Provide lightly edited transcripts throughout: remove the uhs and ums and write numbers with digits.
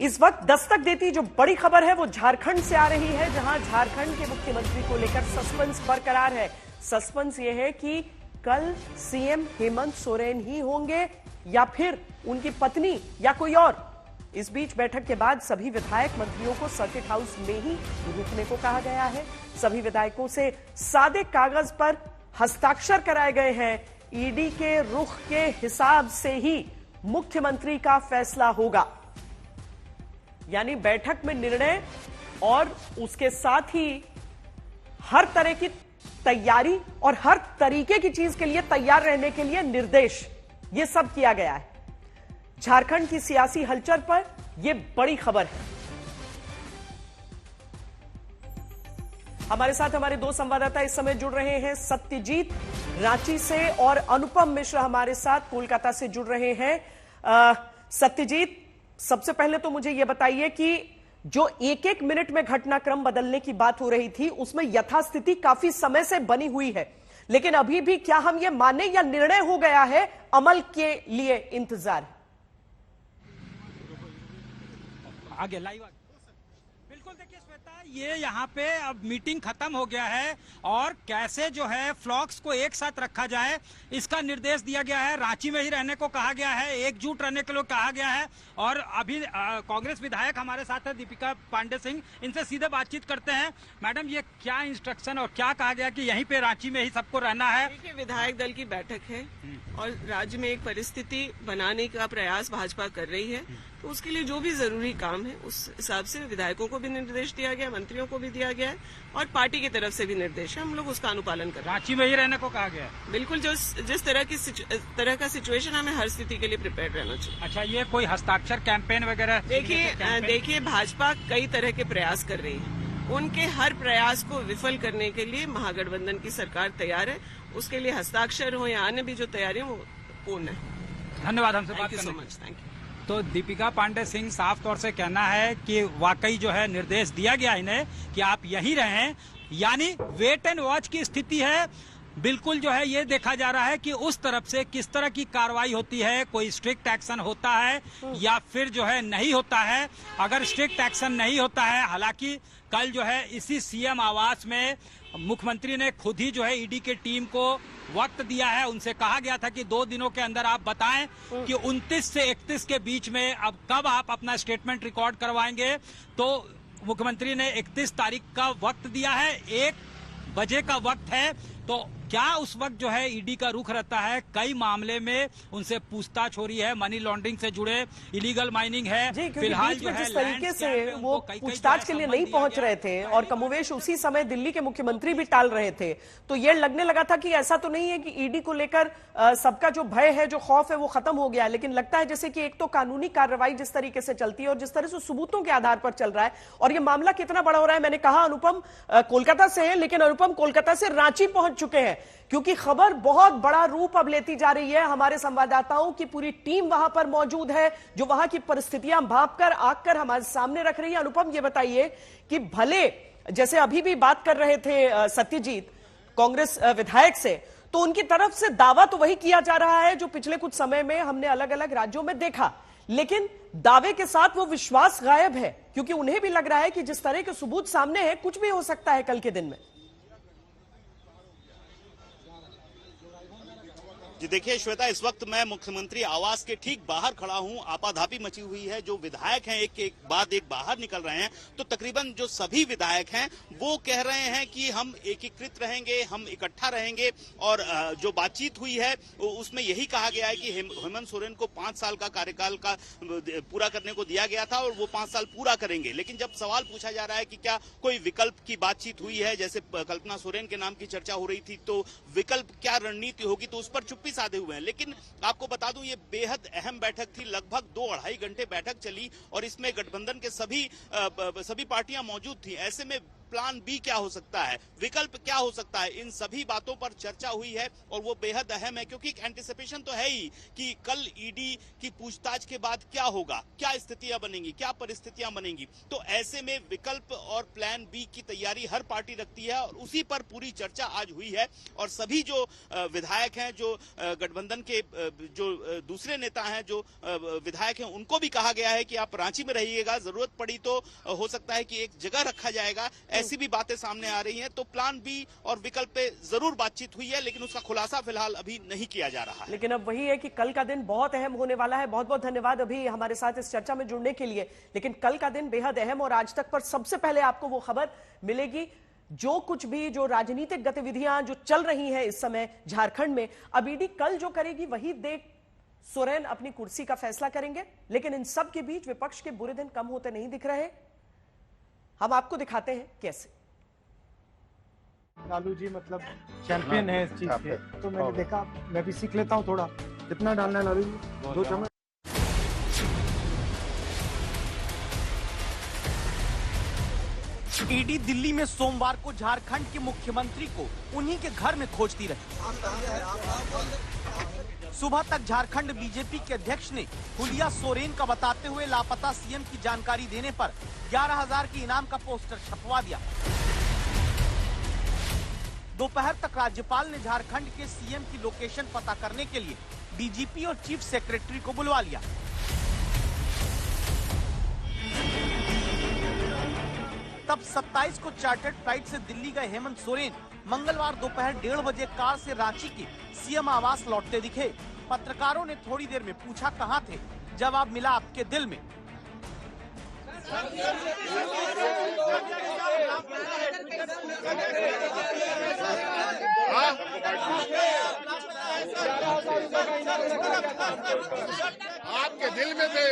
इस वक्त दस्तक देती जो बड़ी खबर है वो झारखंड से आ रही है, जहां झारखंड के मुख्यमंत्री को लेकर सस्पेंस बरकरार है। सस्पेंस ये है कि कल सीएम हेमंत सोरेन ही होंगे या फिर उनकी पत्नी या कोई और। इस बीच बैठक के बाद सभी विधायक मंत्रियों को सर्किट हाउस में ही रुकने को कहा गया है। सभी विधायकों से सादे कागज पर हस्ताक्षर कराए गए हैं। ईडी के रुख के हिसाब से ही मुख्यमंत्री का फैसला होगा, यानी बैठक में निर्णय और उसके साथ ही हर तरह की तैयारी और हर तरीके की चीज के लिए तैयार रहने के लिए निर्देश, यह सब किया गया है। झारखंड की सियासी हलचल पर यह बड़ी खबर है। हमारे साथ हमारे दो संवाददाता इस समय जुड़ रहे हैं, सत्यजीत रांची से और अनुपम मिश्र हमारे साथ कोलकाता से जुड़ रहे हैं। सत्यजीत, सबसे पहले तो मुझे यह बताइए कि जो एक एक मिनट में घटनाक्रम बदलने की बात हो रही थी उसमें यथास्थिति काफी समय से बनी हुई है, लेकिन अभी भी क्या हम ये माने या निर्णय हो गया है, अमल के लिए इंतजार? आगे लाइव बिल्कुल देखिए श्वेता, ये यहाँ पे अब मीटिंग खत्म हो गया है और कैसे जो है फ्लॉक्स को एक साथ रखा जाए इसका निर्देश दिया गया है। रांची में ही रहने को कहा गया है, एकजुट रहने के लिए कहा गया है। और अभी कांग्रेस विधायक हमारे साथ है दीपिका पांडे सिंह, इनसे सीधे बातचीत करते हैं। मैडम, ये क्या इंस्ट्रक्शन और क्या कहा गया कि यहीं पे रांची में ही सबको रहना है? देखिए, विधायक दल की बैठक है और राज्य में एक परिस्थिति बनाने का प्रयास भाजपा कर रही है, तो उसके लिए जो भी जरूरी काम है उस हिसाब से विधायकों को भी निर्देश दिया गया, मंत्रियों को भी दिया गया है और पार्टी की तरफ से भी निर्देश है। हम लोग उसका अनुपालन कर रहे हैं। रांची में ही रहने को कहा गया है? बिल्कुल, जिस तरह का सिचुएशन, हमें हर स्थिति के लिए प्रिपेयर रहना चाहिए। अच्छा, ये कोई हस्ताक्षर कैंपेन वगैरह? देखिए भाजपा कई तरह के प्रयास कर रही है, उनके हर प्रयास को विफल करने के लिए महागठबंधन की सरकार तैयार है। उसके लिए हस्ताक्षर हो या अन्य भी जो तैयारी है वो पूर्ण है। धन्यवाद हमसे बात करने के लिए। Thank you. तो दीपिका पांडे सिंह साफ तौर से कहना है कि वाकई जो है निर्देश दिया गया इन्हें कि आप यहीं रहें, यानी वेट एंड वॉच की स्थिति है। बिल्कुल जो है ये देखा जा रहा है कि उस तरफ से किस तरह की कार्रवाई होती है, कोई स्ट्रिक्ट एक्शन होता है या फिर जो है नहीं होता है। अगर स्ट्रिक्ट एक्शन नहीं होता है, हालांकि कल जो है इसी सीएम आवास में मुख्यमंत्री ने खुद ही जो है ईडी की टीम को वक्त दिया है। उनसे कहा गया था कि 2 दिनों के अंदर आप बताएं कि 29 से 31 के बीच में अब कब आप अपना स्टेटमेंट रिकॉर्ड करवाएंगे। तो मुख्यमंत्री ने 31 तारीख का वक्त दिया है, 1 बजे का वक्त है। तो क्या उस वक्त जो है ईडी का रुख रहता है? कई मामले में उनसे पूछताछ हो रही है, मनी लॉन्ड्रिंग से जुड़े, इलीगल माइनिंग है। फिलहाल जो है जिस तरीके से वो पूछताछ के लिए नहीं पहुंच रहे थे और कमोवेश उसी समय दिल्ली के मुख्यमंत्री भी टाल रहे थे, तो ये लगने लगा था कि ऐसा तो नहीं है कि ईडी को लेकर सबका जो भय है, जो खौफ है वो खत्म हो गया है। लेकिन लगता है जैसे कि एक तो कानूनी कार्रवाई जिस तरीके से चलती है और जिस तरह से सबूतों के आधार पर चल रहा है, और ये मामला कितना बड़ा हो रहा है। मैंने कहा अनुपम कोलकाता से है, लेकिन अनुपम कोलकाता से रांची पहुंच चुके हैं क्योंकि खबर बहुत बड़ा रूप अब लेती जा रही है। हमारे संवाददाताओं की पूरी टीम वहां पर मौजूद है जो वहां की परिस्थितियां भांपकर आकर हमारे सामने रख रही है। अनुपम, ये बताइए कि भले जैसे अभी भी बात कर रहे थे सत्यजीत कांग्रेस विधायक से, तो उनकी तरफ से दावा तो वही किया जा रहा है जो पिछले कुछ समय में हमने अलग अलग राज्यों में देखा, लेकिन दावे के साथ वो विश्वास गायब है क्योंकि उन्हें भी लग रहा है कि जिस तरह के सबूत सामने है कुछ भी हो सकता है कल के दिन में। जी देखिए श्वेता, इस वक्त मैं मुख्यमंत्री आवास के ठीक बाहर खड़ा हूं। आपाधापी मची हुई है, जो विधायक हैं एक के बाद एक बाहर निकल रहे हैं। तो तकरीबन जो सभी विधायक हैं वो कह रहे हैं कि हम एकीकृत रहेंगे, हम इकट्ठा रहेंगे। और जो बातचीत हुई है उसमें यही कहा गया है कि हेमंत सोरेन को 5 साल का कार्यकाल का पूरा करने को दिया गया था और वो 5 साल पूरा करेंगे। लेकिन जब सवाल पूछा जा रहा है कि क्या कोई विकल्प की बातचीत हुई है, जैसे कल्पना सोरेन के नाम की चर्चा हो रही थी, तो विकल्प क्या रणनीति होगी, तो उस पर चुप्पी साधे हुए हैं। लेकिन आपको बता दूं ये बेहद अहम बैठक थी, लगभग 2-2.5 घंटे बैठक चली और इसमें गठबंधन के सभी पार्टियां मौजूद थी। ऐसे में प्लान बी क्या हो सकता है, विकल्प क्या हो सकता है, इन सभी बातों पर चर्चा हुई है और वो बेहद अहम है, क्योंकि एंटिसिपेशन तो है ही कि कल ईडी की पूछताछ के बाद क्या होगा, क्या स्थितियां बनेंगी, क्या परिस्थितियां बनेंगी। तो ऐसे में विकल्प और प्लान बी की तैयारी हर पार्टी रखती है और उसी पर पूरी चर्चा आज हुई है। और सभी जो विधायक हैं, जो गठबंधन के जो दूसरे नेता हैं, जो विधायक हैं, उनको भी कहा गया है कि आप रांची में रहिएगा, जरूरत पड़ी तो हो सकता है कि एक जगह रखा जाएगा। ऐसी भी बातें सामने आ रही हैं। तो प्लान बी और विकल्प पे जरूर बातचीत हुई है, लेकिन उसका खुलासा फिलहाल अभी नहीं किया जा रहा है। लेकिन अब वही है कि कल का दिन बहुत अहम होने वाला है। बहुत बहुत धन्यवाद अभी हमारे साथ इस चर्चा में जुड़ने के लिए। लेकिन कल का दिन बेहद अहम और आज तक पर सबसे पहले आपको वो खबर मिलेगी जो कुछ भी जो राजनीतिक गतिविधियां जो चल रही हैं इस समय झारखंड में, अब ईडी कल जो करेगी वही देख सोरेन अपनी कुर्सी का फैसला करेंगे। लेकिन इन सब के बीच विपक्ष के बुरे दिन कम होते नहीं दिख रहे। हम आपको दिखाते हैं कैसे। लालू जी मतलब चैंपियन है इस चीज के, तो मैंने देखा मैं भी सीख लेता हूँ थोड़ा। कितना डालना है लालू जी? 2 चम्मच। ईडी दिल्ली में सोमवार को झारखंड के मुख्यमंत्री को उन्हीं के घर में खोजती रही। सुबह तक झारखंड बीजेपी के अध्यक्ष ने हुलिया सोरेन का बताते हुए लापता सीएम की जानकारी देने पर 11,000 के इनाम का पोस्टर छपवा दिया। दोपहर तक राज्यपाल ने झारखंड के सीएम की लोकेशन पता करने के लिए डीजीपी और चीफ सेक्रेटरी को बुलवा लिया। तब 27 को चार्टर्ड फ्लाइट से दिल्ली गए हेमंत सोरेन मंगलवार दोपहर 1:30 बजे कार से रांची के सीएम आवास लौटते दिखे। पत्रकारों ने थोड़ी देर में पूछा कहां थे, जवाब मिला आपके दिल में। आपके दिल में थे,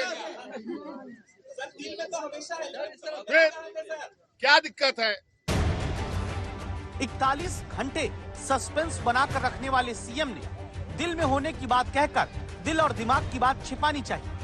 फिर क्या दिक्कत है? 41 घंटे सस्पेंस बनाकर रखने वाले सीएम ने दिल में होने की बात कहकर दिल और दिमाग की बात छिपानी चाहिए।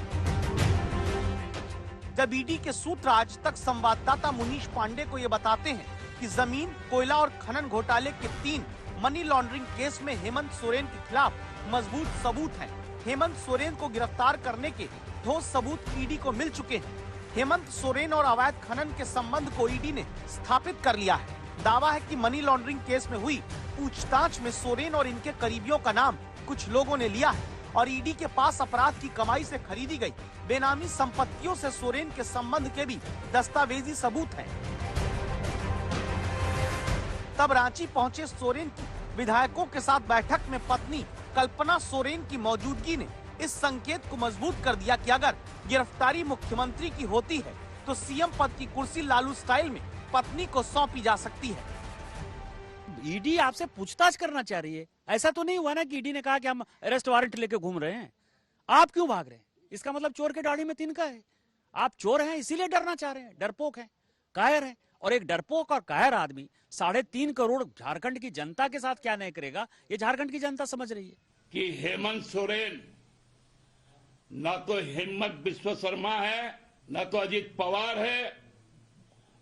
जब ईडी के सूत्र आज तक संवाददाता मुनीश पांडे को ये बताते हैं कि जमीन, कोयला और खनन घोटाले के 3 मनी लॉन्ड्रिंग केस में हेमंत सोरेन के खिलाफ मजबूत सबूत हैं। हेमंत सोरेन को गिरफ्तार करने के ठोस सबूत ईडी को मिल चुके हैं। हेमंत सोरेन और अवैध खनन के संबंध को ईडी ने स्थापित कर लिया है। दावा है कि मनी लॉन्ड्रिंग केस में हुई पूछताछ में सोरेन और इनके करीबियों का नाम कुछ लोगों ने लिया है और ईडी के पास अपराध की कमाई से खरीदी गई बेनामी संपत्तियों से सोरेन के संबंध के भी दस्तावेजी सबूत हैं। तब रांची पहुंचे सोरेन की विधायकों के साथ बैठक में पत्नी कल्पना सोरेन की मौजूदगी ने इस संकेत को मजबूत कर दिया कि अगर गिरफ्तारी मुख्यमंत्री की होती है तो सीएम पद की कुर्सी लालू स्टाइल में पत्नी को सौंपी जा सकती है। ईडी आपसे पूछताछ करना चाह रही है। ऐसा तो नहीं हुआ ना कि ईडी ने कहा कि हम अरेस्ट वारंट लेके घूम रहे हैं। आप क्यों भाग रहे हैं? इसका मतलब चोर के दाढ़ी में तिनका है। आप चोर हैं इसीलिए डरना चाह रहे हैं, डरपोक हैं, कायर हैं। और एक डरपोक और कायर आदमी 3.5 करोड़ झारखंड की जनता के साथ क्या नहीं करेगा, ये झारखंड की जनता समझ रही है। कि हेमंत सोरेन न तो हिम्मत विश्व शर्मा है, न तो अजित पवार है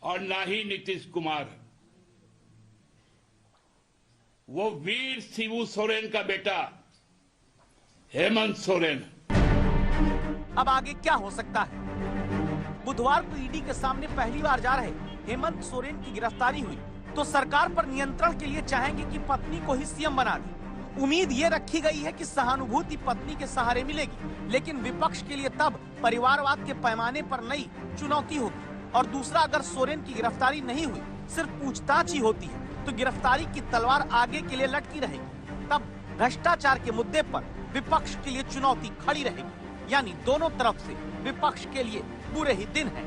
और न ही नीतीश कुमार है। वो वीर शिबू सोरेन का बेटा हेमंत सोरेन। अब आगे क्या हो सकता है? बुधवार को ईडी के सामने पहली बार जा रहे हेमंत सोरेन की गिरफ्तारी हुई तो सरकार पर नियंत्रण के लिए चाहेंगे कि पत्नी को ही सीएम बना दे। उम्मीद ये रखी गई है कि सहानुभूति पत्नी के सहारे मिलेगी, लेकिन विपक्ष के लिए तब परिवारवाद के पैमाने पर नई चुनौती होगी। और दूसरा, अगर सोरेन की गिरफ्तारी नहीं हुई, सिर्फ पूछताछ ही होती है, तो गिरफ्तारी की तलवार आगे के लिए लटकी रहेगी। तब भ्रष्टाचार के मुद्दे पर विपक्ष के लिए चुनौती खड़ी रहेगी। यानी दोनों तरफ से विपक्ष के लिए बुरे ही दिन हैं।